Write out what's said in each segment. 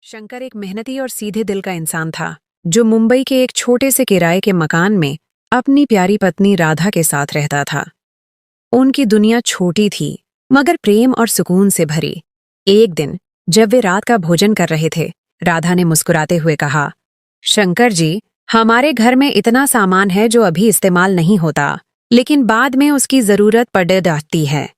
शंकर एक मेहनती और सीधे दिल का इंसान था जो मुंबई के एक छोटे से किराए के मकान में अपनी प्यारी पत्नी राधा के साथ रहता था। उनकी दुनिया छोटी थी मगर प्रेम और सुकून से भरी। एक दिन जब वे रात का भोजन कर रहे थे, राधा ने मुस्कुराते हुए कहा, शंकर जी, हमारे घर में इतना सामान है जो अभी इस्तेमाल नहीं होता, लेकिन बाद में उसकी जरूरत पड़ जाती है।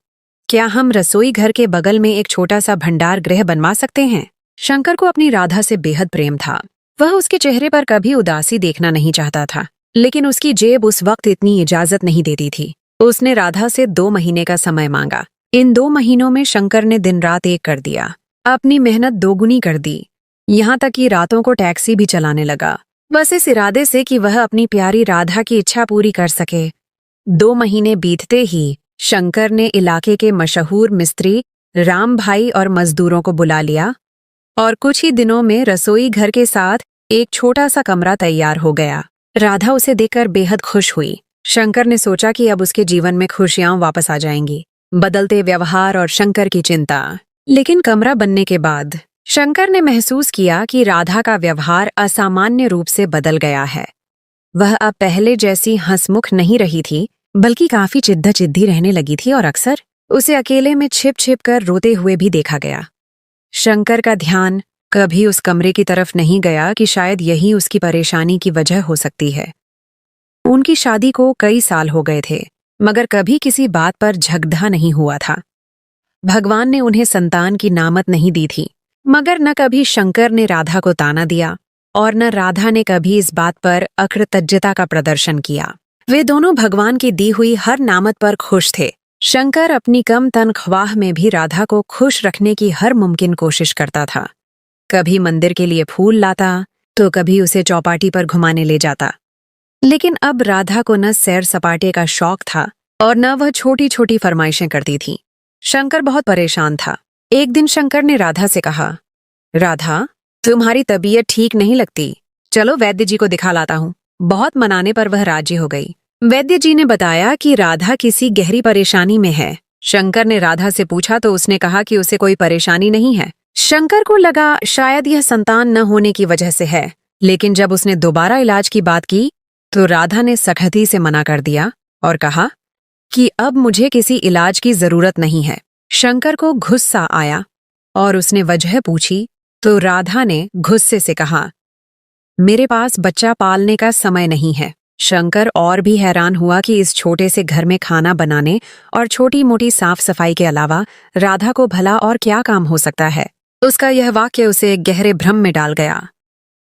क्या हम रसोई घर के बगल में एक छोटा सा भंडार गृह बनवा सकते हैं? शंकर को अपनी राधा से बेहद प्रेम था। वह उसके चेहरे पर कभी उदासी देखना नहीं चाहता था, लेकिन उसकी जेब उस वक्त इतनी इजाजत नहीं देती थी। उसने राधा से 2 महीने का समय मांगा। इन 2 महीनों में शंकर ने दिन रात एक कर दिया, अपनी मेहनत दोगुनी कर दी, यहाँ तक कि रातों को टैक्सी भी चलाने लगा, बस इस इरादे से कि वह अपनी प्यारी राधा की इच्छा पूरी कर सके। 2 महीने बीतते ही शंकर ने इलाके के मशहूर मिस्त्री राम भाई और मजदूरों को बुला लिया और कुछ ही दिनों में रसोई घर के साथ एक छोटा सा कमरा तैयार हो गया। राधा उसे देखकर बेहद खुश हुई। शंकर ने सोचा कि अब उसके जीवन में खुशियां वापस आ जाएंगी। बदलते व्यवहार और शंकर की चिंता। लेकिन कमरा बनने के बाद शंकर ने महसूस किया कि राधा का व्यवहार असामान्य रूप से बदल गया है। वह अब पहले जैसी हंसमुख नहीं रही थी, बल्कि काफी चिद्दी रहने लगी थी और अक्सर उसे अकेले में छिप छिप कर रोते हुए भी देखा गया। शंकर का ध्यान कभी उस कमरे की तरफ नहीं गया कि शायद यही उसकी परेशानी की वजह हो सकती है। उनकी शादी को कई साल हो गए थे, मगर कभी किसी बात पर झगड़ा नहीं हुआ था। भगवान ने उन्हें संतान की नामत नहीं दी थी, मगर न कभी शंकर ने राधा को ताना दिया और न राधा ने कभी इस बात पर अकृतज्ञता का प्रदर्शन किया। वे दोनों भगवान की दी हुई हर नामत पर खुश थे। शंकर अपनी कम तनख्वाह में भी राधा को खुश रखने की हर मुमकिन कोशिश करता था। कभी मंदिर के लिए फूल लाता तो कभी उसे चौपाटी पर घुमाने ले जाता। लेकिन अब राधा को न सैर सपाटे का शौक था और न वह छोटी छोटी फरमाइशें करती थी। शंकर बहुत परेशान था। एक दिन शंकर ने राधा से कहा, राधा, तुम्हारी तबीयत ठीक नहीं लगती, चलो वैद्य जी को दिखा लाता हूँ। बहुत मनाने पर वह राजी हो गई। वैद्य जी ने बताया कि राधा किसी गहरी परेशानी में है। शंकर ने राधा से पूछा तो उसने कहा कि उसे कोई परेशानी नहीं है। शंकर को लगा शायद यह संतान न होने की वजह से है, लेकिन जब उसने दोबारा इलाज की बात की तो राधा ने सख्ती से मना कर दिया और कहा कि अब मुझे किसी इलाज की जरूरत नहीं है। शंकर को गुस्सा आया और उसने वजह पूछी तो राधा ने गुस्से से कहा, मेरे पास बच्चा पालने का समय नहीं है। शंकर और भी हैरान हुआ कि इस छोटे से घर में खाना बनाने और छोटी मोटी साफ सफाई के अलावा राधा को भला और क्या काम हो सकता है। उसका यह वाक्य उसे एक गहरे भ्रम में डाल गया।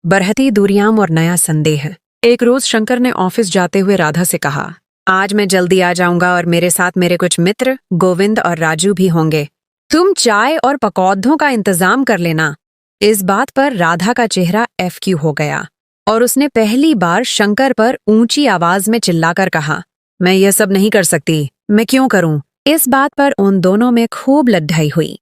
बढ़ती दूरियां और नया संदेह। एक रोज शंकर ने ऑफिस जाते हुए राधा से कहा, आज मैं जल्दी आ जाऊंगा और मेरे साथ मेरे कुछ मित्र गोविंद और राजू भी होंगे। तुम चाय और पकौड़ों का इंतजाम कर लेना। इस बात पर राधा का चेहरा FQ हो गया और उसने पहली बार शंकर पर ऊंची आवाज में चिल्लाकर कहा, मैं यह सब नहीं कर सकती, मैं क्यों करूं? इस बात पर उन दोनों में खूब लड़ाई हुई।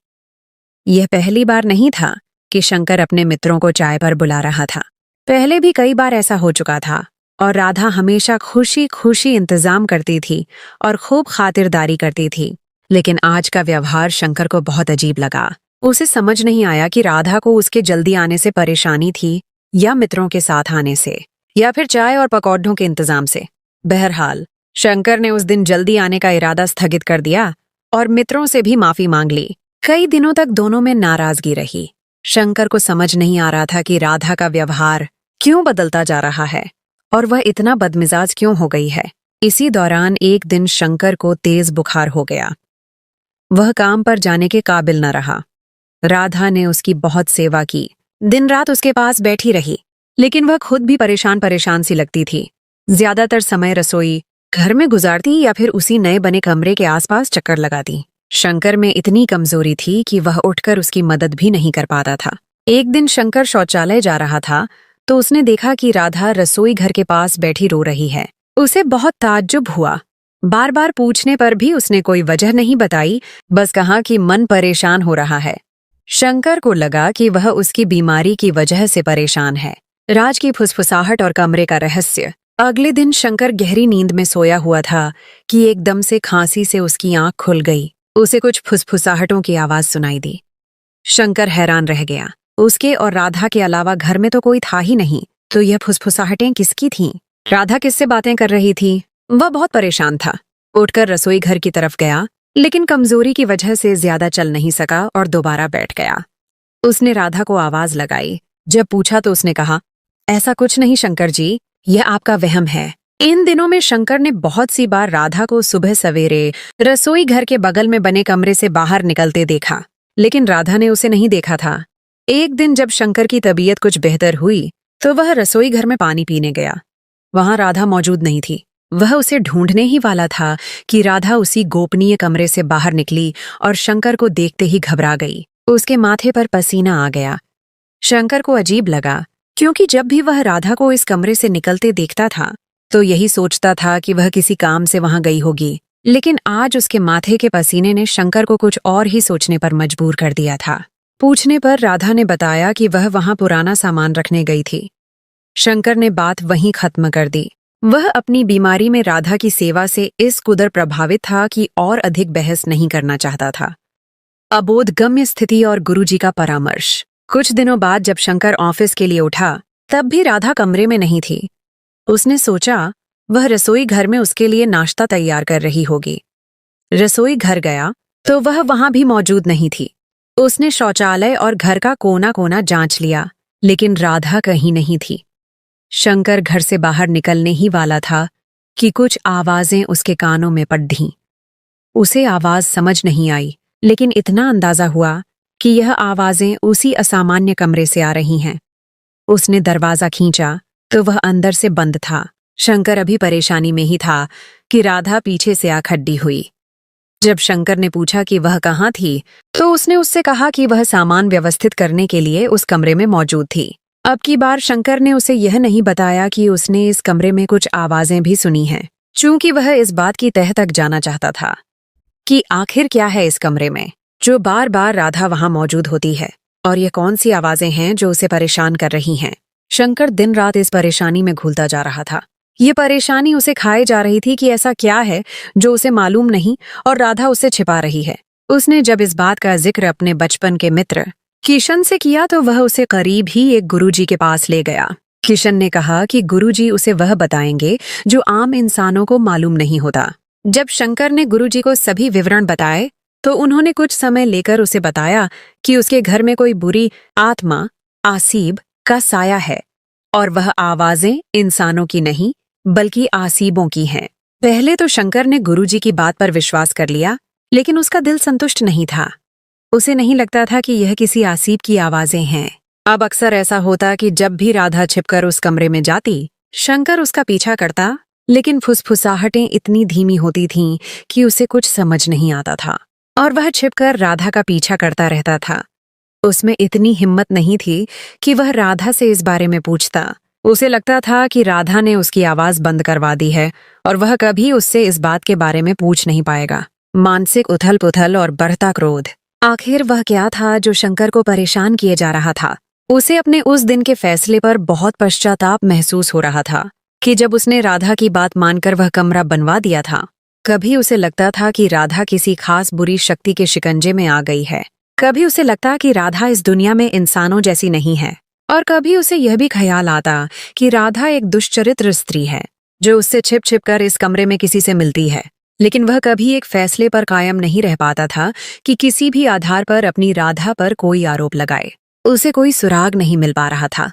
यह पहली बार नहीं था कि शंकर अपने मित्रों को चाय पर बुला रहा था। पहले भी कई बार ऐसा हो चुका था और राधा हमेशा खुशी खुशी इंतजाम करती थी और खूब खातिरदारी करती थी। लेकिन आज का व्यवहार शंकर को बहुत अजीब लगा। उसे समझ नहीं आया कि राधा को उसके जल्दी आने से परेशानी थी या मित्रों के साथ आने से या फिर चाय और पकौड़ों के इंतजाम से। बहरहाल शंकर ने उस दिन जल्दी आने का इरादा स्थगित कर दिया और मित्रों से भी माफी मांग ली। कई दिनों तक दोनों में नाराजगी रही। शंकर को समझ नहीं आ रहा था कि राधा का व्यवहार क्यों बदलता जा रहा है और वह इतना बदमिजाज क्यों हो गई है। इसी दौरान एक दिन शंकर को तेज बुखार हो गया। वह काम पर जाने के काबिल न रहा। राधा ने उसकी बहुत सेवा की, दिन रात उसके पास बैठी रही, लेकिन वह खुद भी परेशान सी लगती थी। ज्यादातर समय रसोई घर में गुजारती या फिर उसी नए बने कमरे के आसपास चक्कर लगाती। शंकर में इतनी कमजोरी थी कि वह उठकर उसकी मदद भी नहीं कर पाता था। एक दिन शंकर शौचालय जा रहा था तो उसने देखा कि राधा रसोई घर के पास बैठी रो रही है। उसे बहुत ताज्जुब हुआ। बार बार पूछने पर भी उसने कोई वजह नहीं बताई, बस कहा कि मन परेशान हो रहा है। शंकर को लगा कि वह उसकी बीमारी की वजह से परेशान है। राज की फुसफुसाहट और कमरे का रहस्य। अगले दिन शंकर गहरी नींद में सोया हुआ था कि एकदम से खांसी से उसकी आंख खुल गई। उसे कुछ फुसफुसाहटों की आवाज सुनाई दी। शंकर हैरान रह गया। उसके और राधा के अलावा घर में तो कोई था ही नहीं, तो यह फुसफुसाहटें किसकी थीं? राधा किससे बातें कर रही थी? वह बहुत परेशान था। उठकर रसोई घर की तरफ गया, लेकिन कमजोरी की वजह से ज्यादा चल नहीं सका और दोबारा बैठ गया। उसने राधा को आवाज लगाई। जब पूछा तो उसने कहा, ऐसा कुछ नहीं शंकर जी, यह आपका वहम है। इन दिनों में शंकर ने बहुत सी बार राधा को सुबह सवेरे रसोई घर के बगल में बने कमरे से बाहर निकलते देखा, लेकिन राधा ने उसे नहीं देखा था। एक दिन जब शंकर की तबीयत कुछ बेहतर हुई तो वह रसोई घर में पानी पीने गया। वहां राधा मौजूद नहीं थी। वह उसे ढूंढने ही वाला था कि राधा उसी गोपनीय कमरे से बाहर निकली और शंकर को देखते ही घबरा गई। उसके माथे पर पसीना आ गया। शंकर को अजीब लगा, क्योंकि जब भी वह राधा को इस कमरे से निकलते देखता था तो यही सोचता था कि वह किसी काम से वहां गई होगी, लेकिन आज उसके माथे के पसीने ने शंकर को कुछ और ही सोचने पर मजबूर कर दिया था। पूछने पर राधा ने बताया कि वह वहां पुराना सामान रखने गई थी। शंकर ने बात वहीं खत्म कर दी। वह अपनी बीमारी में राधा की सेवा से इस कदर प्रभावित था कि और अधिक बहस नहीं करना चाहता था। अबोधगम्य स्थिति और गुरुजी का परामर्श। कुछ दिनों बाद जब शंकर ऑफिस के लिए उठा, तब भी राधा कमरे में नहीं थी। उसने सोचा वह रसोई घर में उसके लिए नाश्ता तैयार कर रही होगी। रसोई घर गया तो वह वहां भी मौजूद नहीं थी। उसने शौचालय और घर का कोना कोना जांच लिया, लेकिन राधा कहीं नहीं थी। शंकर घर से बाहर निकलने ही वाला था कि कुछ आवाजें उसके कानों में पड़ ढीं। उसे आवाज समझ नहीं आई, लेकिन इतना अंदाजा हुआ कि यह आवाजें उसी असामान्य कमरे से आ रही हैं। उसने दरवाजा खींचा तो वह अंदर से बंद था। शंकर अभी परेशानी में ही था कि राधा पीछे से आ खड़ी हुई। जब शंकर ने पूछा कि वह कहाँ थी, तो उसने उससे कहा कि वह सामान व्यवस्थित करने के लिए उस कमरे में मौजूद थी। अब की बार शंकर ने उसे यह नहीं बताया कि उसने इस कमरे में कुछ आवाजें भी सुनी हैं, चूंकि वह इस बात की तह तक जाना चाहता था कि आखिर क्या है इस कमरे में, जो बार बार राधा वहां मौजूद होती है, और ये कौन सी आवाजें हैं जो उसे परेशान कर रही हैं। शंकर दिन रात इस परेशानी में घुलता जा रहा था। ये परेशानी उसे खाए जा रही थी कि ऐसा क्या है जो उसे मालूम नहीं और राधा उससे छिपा रही है। उसने जब इस बात का जिक्र अपने बचपन के मित्र किशन से किया तो वह उसे करीब ही एक गुरुजी के पास ले गया। किशन ने कहा कि गुरुजी उसे वह बताएंगे जो आम इंसानों को मालूम नहीं होता। जब शंकर ने गुरुजी को सभी विवरण बताए तो उन्होंने कुछ समय लेकर उसे बताया कि उसके घर में कोई बुरी आत्मा आसीब का साया है, और वह आवाजें इंसानों की नहीं बल्कि आसीबों की हैं। पहले तो शंकर ने गुरुजी की बात पर विश्वास कर लिया, लेकिन उसका दिल संतुष्ट नहीं था। उसे नहीं लगता था कि यह किसी आसीब की आवाजें हैं। अब अक्सर ऐसा होता कि जब भी राधा छिपकर उस कमरे में जाती, शंकर उसका पीछा करता, लेकिन फुसफुसाहटें इतनी धीमी होती थीं कि उसे कुछ समझ नहीं आता था, और वह छिपकर राधा का पीछा करता रहता था। उसमें इतनी हिम्मत नहीं थी कि वह राधा से इस बारे में पूछता। उसे लगता था कि राधा ने उसकी आवाज बंद करवा दी है और वह कभी उससे इस बात के बारे में पूछ नहीं पाएगा। मानसिक उथल पुथल और बढ़ता क्रोध। आखिर वह क्या था जो शंकर को परेशान किए जा रहा था? उसे अपने उस दिन के फैसले पर बहुत पश्चाताप महसूस हो रहा था कि जब उसने राधा की बात मानकर वह कमरा बनवा दिया था। कभी उसे लगता था कि राधा किसी खास बुरी शक्ति के शिकंजे में आ गई है, कभी उसे लगता कि राधा इस दुनिया में इंसानों जैसी नहीं है, और कभी उसे यह भी ख्याल आता कि राधा एक दुष्चरित्र स्त्री है जो उससे छिप छिप कर इस कमरे में किसी से मिलती है। लेकिन वह कभी एक फैसले पर कायम नहीं रह पाता था कि किसी भी आधार पर अपनी राधा पर कोई आरोप लगाए। उसे कोई सुराग नहीं मिल पा रहा था।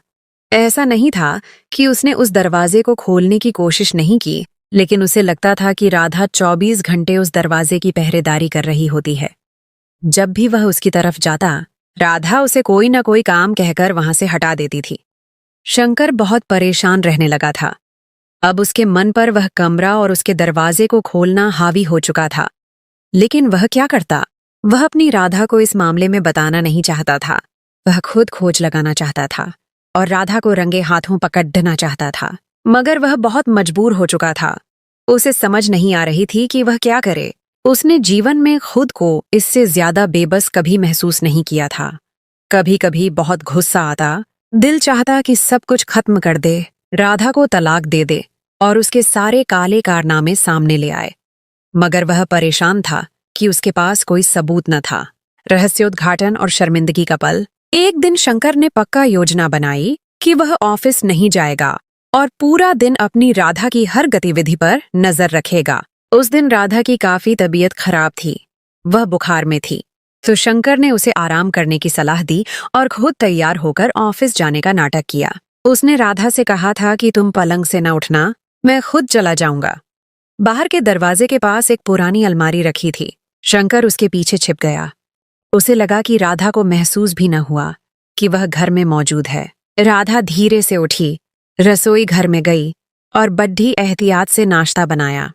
ऐसा नहीं था कि उसने उस दरवाजे को खोलने की कोशिश नहीं की, लेकिन उसे लगता था कि राधा 24 घंटे उस दरवाजे की पहरेदारी कर रही होती है। जब भी वह उसकी तरफ जाता, राधा उसे कोई न कोई काम कहकर वहां से हटा देती थी। शंकर बहुत परेशान रहने लगा था। अब उसके मन पर वह कमरा और उसके दरवाजे को खोलना हावी हो चुका था। लेकिन वह क्या करता? वह अपनी राधा को इस मामले में बताना नहीं चाहता था। वह खुद खोज लगाना चाहता था और राधा को रंगे हाथों पकड़ना चाहता था, मगर वह बहुत मजबूर हो चुका था। उसे समझ नहीं आ रही थी कि वह क्या करे। उसने जीवन में खुद को इससे ज्यादा बेबस कभी महसूस नहीं किया था। कभी कभी बहुत गुस्सा आता, दिल चाहता कि सब कुछ खत्म कर दे, राधा को तलाक दे दे और उसके सारे काले कारनामे सामने ले आए। मगर वह परेशान था कि उसके पास कोई सबूत न था। रहस्योद्घाटन और शर्मिंदगी का पल एक दिन शंकर ने पक्का योजना बनाई कि वह ऑफिस नहीं जाएगा और पूरा दिन अपनी राधा की हर गतिविधि पर नजर रखेगा। उस दिन राधा की काफी तबीयत खराब थी, वह बुखार में थी, तो शंकर ने उसे आराम करने की सलाह दी और खुद तैयार होकर ऑफिस जाने का नाटक किया। उसने राधा से कहा था कि तुम पलंग से न उठना, मैं खुद चला जाऊंगा। बाहर के दरवाजे के पास एक पुरानी अलमारी रखी थी। शंकर उसके पीछे छिप गया। उसे लगा कि राधा को महसूस भी न हुआ कि वह घर में मौजूद है। राधा धीरे से उठी, रसोई घर में गई और बड्ढी एहतियात से नाश्ता बनाया।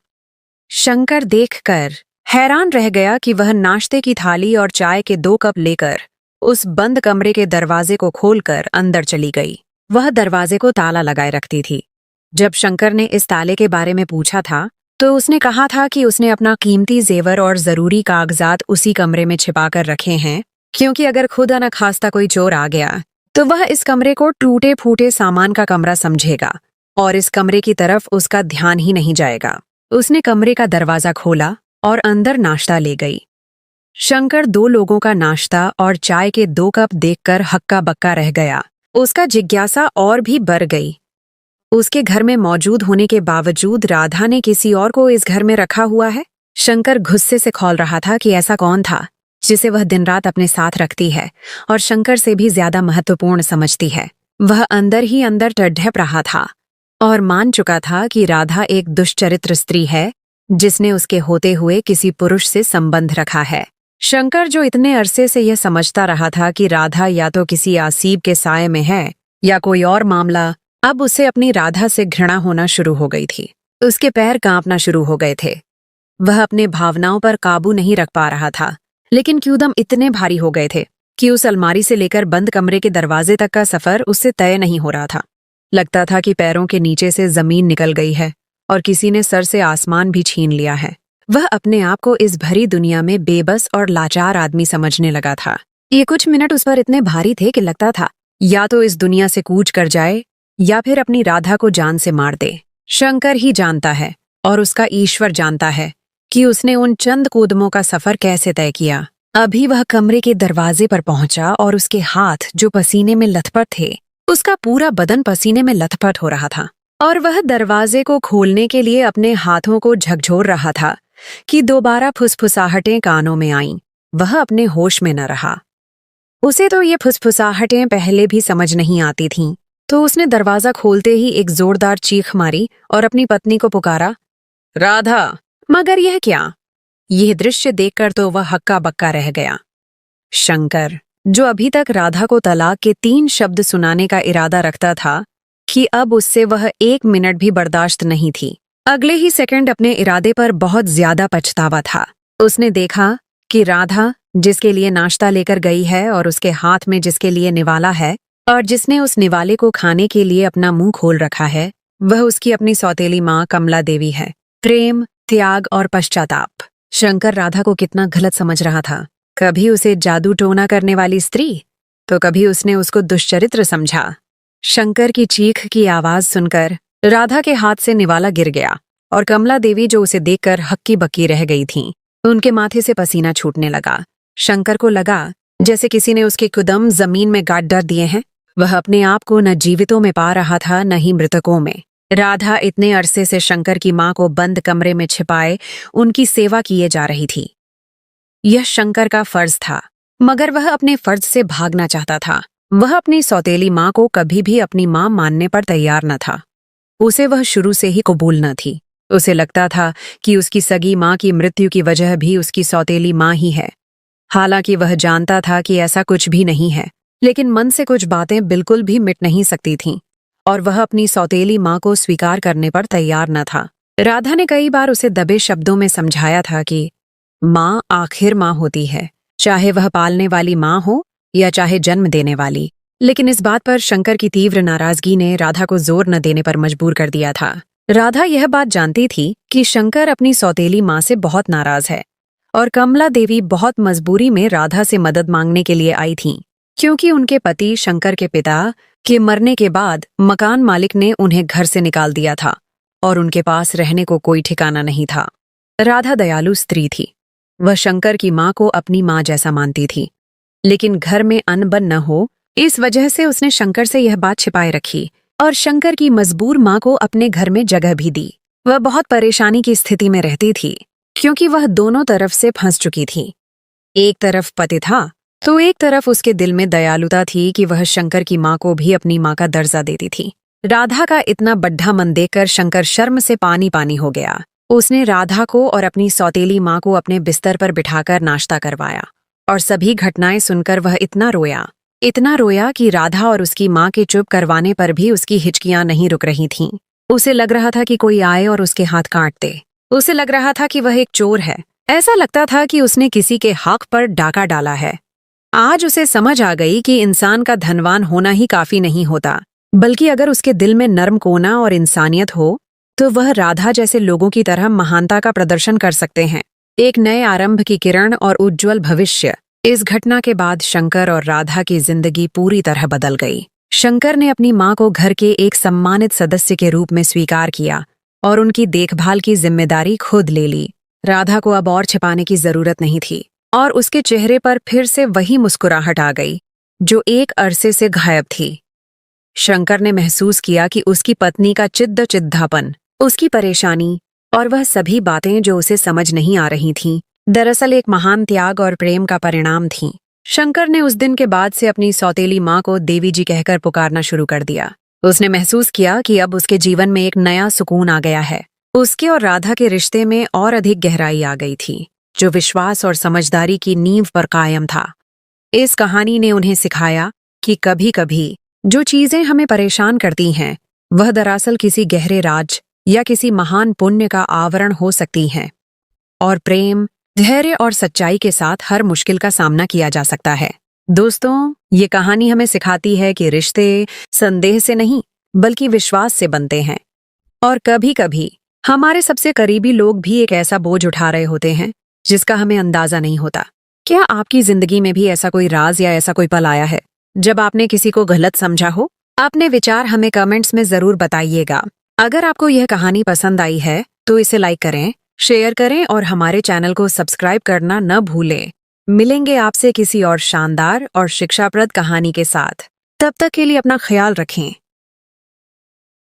शंकर देखकर हैरान रह गया कि वह नाश्ते की थाली और चाय के 2 कप लेकर उस बंद कमरे के दरवाजे को खोलकर अंदर चली गई। वह दरवाजे को ताला लगाए रखती थी। जब शंकर ने इस ताले के बारे में पूछा था तो उसने कहा था कि उसने अपना कीमती जेवर और जरूरी कागजात उसी कमरे में छिपाकर रखे हैं, क्योंकि अगर खुदा न खास्ता कोई चोर आ गया तो वह इस कमरे को टूटे फूटे सामान का कमरा समझेगा और इस कमरे की तरफ उसका ध्यान ही नहीं जाएगा। उसने कमरे का दरवाजा खोला और अंदर नाश्ता ले गई। शंकर 2 लोगों का नाश्ता और चाय के 2 कप देखकर हक्का बक्का रह गया। उसका जिज्ञासा और भी बढ़ गई। उसके घर में मौजूद होने के बावजूद राधा ने किसी और को इस घर में रखा हुआ है। शंकर गुस्से से खौल रहा था कि ऐसा कौन था जिसे वह दिन रात अपने साथ रखती है और शंकर से भी ज्यादा महत्वपूर्ण समझती है। वह अंदर ही अंदर टढ़प रहा था और मान चुका था कि राधा एक दुष्चरित्र स्त्री है जिसने उसके होते हुए किसी पुरुष से संबंध रखा है। शंकर जो इतने अरसे से यह समझता रहा था कि राधा या तो किसी आसीब के साये में है या कोई और मामला, अब उसे अपनी राधा से घृणा होना शुरू हो गई थी। उसके पैर कांपना शुरू हो गए थे। वह अपने भावनाओं पर काबू नहीं रख पा रहा था, लेकिन क्यूदम इतने भारी हो गए थे कि उस अलमारी से लेकर बंद कमरे के दरवाजे तक का सफर उससे तय नहीं हो रहा था। लगता था कि पैरों के नीचे से जमीन निकल गई है और किसी ने सर से आसमान भी छीन लिया है। वह अपने आप को इस भरी दुनिया में बेबस और लाचार आदमी समझने लगा था। ये कुछ मिनट उस पर इतने भारी थे कि लगता था या तो इस दुनिया से कूच कर जाए या फिर अपनी राधा को जान से मार दे। शंकर ही जानता है और उसका ईश्वर जानता है कि उसने उन चंद कूदमों का सफर कैसे तय किया। अभी वह कमरे के दरवाजे पर पहुंचा और उसके हाथ जो पसीने में लथपथ थे, उसका पूरा बदन पसीने में लथपथ हो रहा था और वह दरवाजे को खोलने के लिए अपने हाथों को झकझोर रहा था कि दोबारा फुसफुसाहटें कानों में आईं। वह अपने होश में न रहा। उसे तो ये फुसफुसाहटें पहले भी समझ नहीं आती थीं, तो उसने दरवाजा खोलते ही एक जोरदार चीख मारी और अपनी पत्नी को पुकारा, राधा। मगर यह क्या? यह दृश्य देखकर तो वह हक्का बक्का रह गया। शंकर, जो अभी तक राधा को तलाक के 3 शब्द सुनाने का इरादा रखता था, कि अब उससे वह 1 मिनट भी बर्दाश्त नहीं थी। अगले ही सेकंड अपने इरादे पर बहुत ज्यादा पछतावा था। उसने देखा कि राधा, जिसके लिए नाश्ता लेकर गई है और उसके हाथ में जिसके लिए निवाला है और जिसने उस निवाले को खाने के लिए अपना मुंह खोल रखा है, वह उसकी अपनी सौतेली माँ कमला देवी है। प्रेम, त्याग और पश्चाताप। शंकर राधा को कितना गलत समझ रहा था। कभी उसे जादू टोना करने वाली स्त्री, तो कभी उसने उसको दुष्चरित्र समझा। शंकर की चीख की आवाज सुनकर राधा के हाथ से निवाला गिर गया और कमला देवी, जो उसे देखकर हक्की बक्की रह गई थीं, उनके माथे से पसीना छूटने लगा। शंकर को लगा जैसे किसी ने उसके कदम जमीन में गाड़ डाल दिए हैं। वह अपने आप को न जीवितों में पा रहा था न ही मृतकों में। राधा इतने अरसे से शंकर की मां को बंद कमरे में छिपाए उनकी सेवा किए जा रही थी। यह शंकर का फर्ज था, मगर वह अपने फर्ज से भागना चाहता था। वह अपनी सौतेली मां को कभी भी अपनी मां मानने पर तैयार न था। उसे वह शुरू से ही कबूल न थी। उसे लगता था कि उसकी सगी मां की मृत्यु की वजह भी उसकी सौतेली मां ही है। हालांकि वह जानता था कि ऐसा कुछ भी नहीं है, लेकिन मन से कुछ बातें बिल्कुल भी मिट नहीं सकती थीं और वह अपनी सौतेली मां को स्वीकार करने पर तैयार न था। राधा ने कई बार उसे दबे शब्दों में समझाया था कि मां आखिर मां होती है, चाहे वह पालने वाली मां हो या चाहे जन्म देने वाली। लेकिन इस बात पर शंकर की तीव्र नाराजगी ने राधा को जोर न देने पर मजबूर कर दिया था। राधा यह बात जानती थी कि शंकर अपनी सौतेली मां से बहुत नाराज है और कमला देवी बहुत मजबूरी में राधा से मदद मांगने के लिए आई थीं, क्योंकि उनके पति शंकर के पिता के मरने के बाद मकान मालिक ने उन्हें घर से निकाल दिया था और उनके पास रहने को कोई ठिकाना नहीं था। राधा दयालु स्त्री थी। वह शंकर की मां को अपनी मां जैसा मानती थी लेकिन घर में अनबन न हो, इस वजह से उसने शंकर से यह बात छिपाए रखी और शंकर की मजबूर माँ को अपने घर में जगह भी दी। वह बहुत परेशानी की स्थिति में रहती थी, क्योंकि वह दोनों तरफ से फंस चुकी थी। एक तरफ पति था, तो एक तरफ उसके दिल में दयालुता थी कि वह शंकर की माँ को भी अपनी माँ का दर्जा देती थी। राधा का इतना बड्ढा मन देखकर शंकर शर्म से पानी पानी हो गया। उसने राधा को और अपनी सौतेली माँ को अपने बिस्तर पर बिठाकर नाश्ता करवाया और सभी घटनाएं सुनकर वह इतना रोया कि राधा और उसकी माँ के चुप करवाने पर भी उसकी हिचकियां नहीं रुक रही थीं। उसे लग रहा था कि कोई आए और उसके हाथ काट दे। उसे लग रहा था कि वह एक चोर है। ऐसा लगता था कि उसने किसी के हक पर डाका डाला है। आज उसे समझ आ गई कि इंसान का धनवान होना ही काफी नहीं होता, बल्कि अगर उसके दिल में नर्म कोना और इंसानियत हो तो वह राधा जैसे लोगों की तरह महानता का प्रदर्शन कर सकते हैं। एक नए आरंभ की किरण और उज्ज्वल भविष्य। इस घटना के बाद शंकर और राधा की जिंदगी पूरी तरह बदल गई। शंकर ने अपनी माँ को घर के एक सम्मानित सदस्य के रूप में स्वीकार किया और उनकी देखभाल की जिम्मेदारी खुद ले ली। राधा को अब और छिपाने की जरूरत नहीं थी और उसके चेहरे पर फिर से वही मुस्कुराहट आ गई जो एक अरसे से गायब थी। शंकर ने महसूस किया कि उसकी पत्नी का चिद्धापन, उसकी परेशानी और वह सभी बातें जो उसे समझ नहीं आ रही थीं, दरअसल एक महान त्याग और प्रेम का परिणाम थीं। शंकर ने उस दिन के बाद से अपनी सौतेली माँ को देवी जी कहकर पुकारना शुरू कर दिया। उसने महसूस किया कि अब उसके जीवन में एक नया सुकून आ गया है। उसके और राधा के रिश्ते में और अधिक गहराई आ गई थी, जो विश्वास और समझदारी की नींव पर कायम था। इस कहानी ने उन्हें सिखाया कि कभी-कभी जो चीजें हमें परेशान करती हैं, वह दरअसल किसी गहरे राज या किसी महान पुण्य का आवरण हो सकती हैं और प्रेम, धैर्य और सच्चाई के साथ हर मुश्किल का सामना किया जा सकता है। दोस्तों, ये कहानी हमें सिखाती है कि रिश्ते संदेह से नहीं, बल्कि विश्वास से बनते हैं और कभी-कभी हमारे सबसे करीबी लोग भी एक ऐसा बोझ उठा रहे होते हैं जिसका हमें अंदाजा नहीं होता। क्या आपकी जिंदगी में भी ऐसा कोई राज या ऐसा कोई पल आया है जब आपने किसी को गलत समझा हो? अपने विचार हमें कमेंट्स में जरूर बताइएगा। अगर आपको यह कहानी पसंद आई है तो इसे लाइक करें, शेयर करें और हमारे चैनल को सब्सक्राइब करना न भूलें। मिलेंगे आपसे किसी और शानदार और शिक्षाप्रद कहानी के साथ। तब तक के लिए अपना ख्याल रखें।